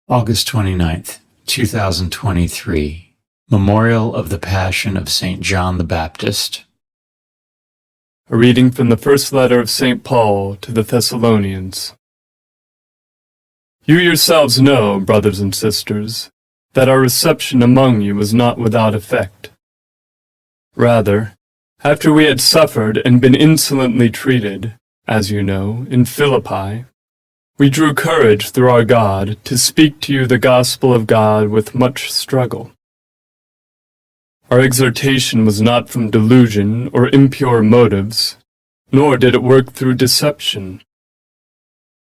August 29th, 2023. Memorial of the Passion of St. John the Baptist. A reading from the first letter of St. Paul to the Thessalonians. You yourselves know, brothers and sisters, that our reception among you was not without effect. Rather, after we had suffered and been insolently treated, as you know, in Philippi, we drew courage through our God to speak to you the gospel of God with much struggle. Our exhortation was not from delusion or impure motives, nor did it work through deception.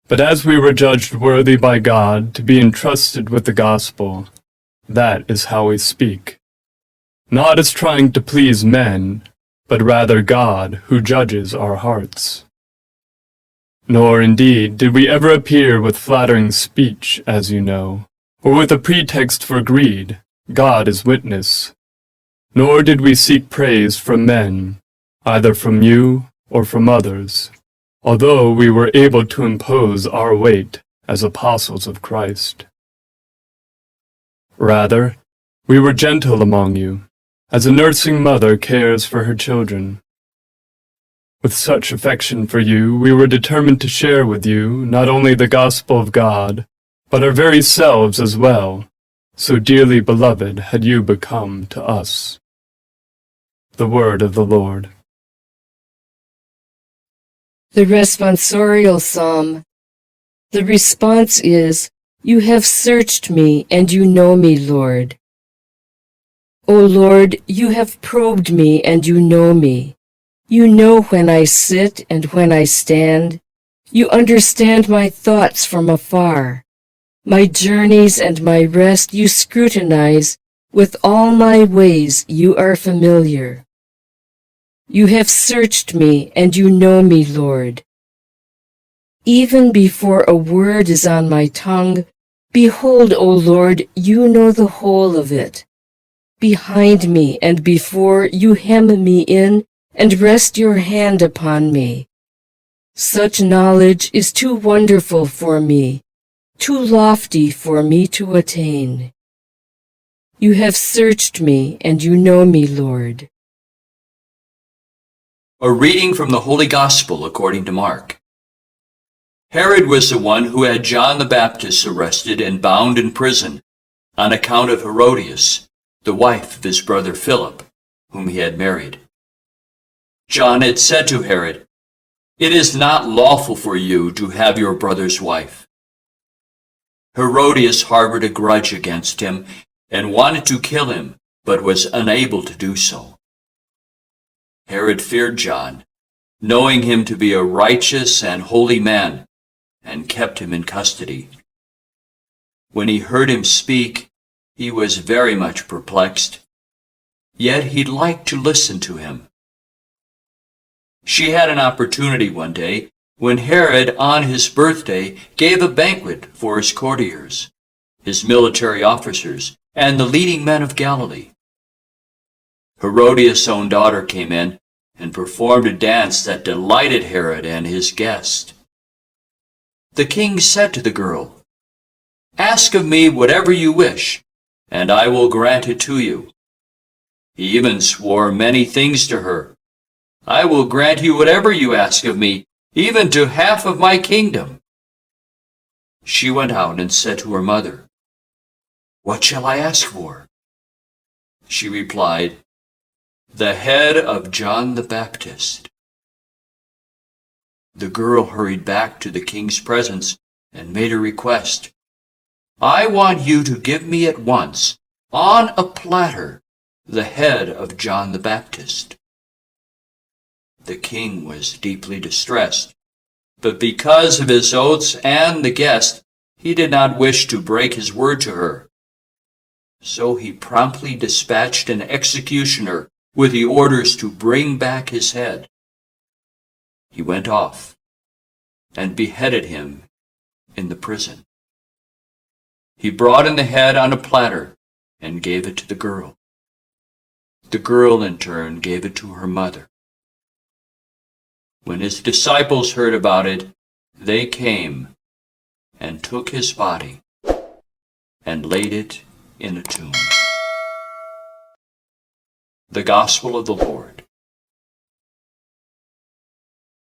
But as we were judged worthy by God to be entrusted with the gospel, that is how we speak, not as trying to please men, but rather God who judges our hearts. Nor, indeed, did we ever appear with flattering speech, as you know, or with a pretext for greed, God is witness. Nor did we seek praise from men, either from you or from others, although we were able to impose our weight as apostles of Christ. Rather, we were gentle among you, as a nursing mother cares for her children. With such affection for you, we were determined to share with you not only the gospel of God, but our very selves as well, so dearly beloved had you become to us. The word of the Lord. The responsorial psalm. The response is, You have searched me, and you know me, Lord. O Lord, you have probed me, and you know me. You know when I sit and when I stand. You understand my thoughts from afar. My journeys and my rest you scrutinize. With all my ways you are familiar. You have searched me, and you know me, Lord. Even before a word is on my tongue, behold, O Lord, you know the whole of it. Behind me and before you hem me in, and rest your hand upon me. Such knowledge is too wonderful for me, too lofty for me to attain. You have searched me, and you know me, Lord. A reading from the Holy Gospel according to Mark. Herod was the one who had John the Baptist arrested and bound in prison on account of Herodias, the wife of his brother Philip, whom he had married. John had said to Herod, It is not lawful for you to have your brother's wife. Herodias harbored a grudge against him and wanted to kill him, but was unable to do so. Herod feared John, knowing him to be a righteous and holy man, and kept him in custody. When he heard him speak, he was very much perplexed, yet he liked to listen to him. She had an opportunity one day when Herod, on his birthday, gave a banquet for his courtiers, his military officers, and the leading men of Galilee. Herodias' own daughter came in and performed a dance that delighted Herod and his guest. The king said to the girl, Ask of me whatever you wish, and I will grant it to you. He even swore many things to her. I will grant you whatever you ask of me, even to half of my kingdom. She went out and said to her mother, What shall I ask for? She replied, The head of John the Baptist. The girl hurried back to the king's presence and made a request. I want you to give me at once, on a platter, the head of John the Baptist. The king was deeply distressed, but because of his oaths and the guest, he did not wish to break his word to her. So he promptly dispatched an executioner with the orders to bring back his head. He went off and beheaded him in the prison. He brought in the head on a platter and gave it to the girl. The girl, in turn, gave it to her mother. When his disciples heard about it, they came and took his body and laid it in a tomb. The Gospel of the Lord.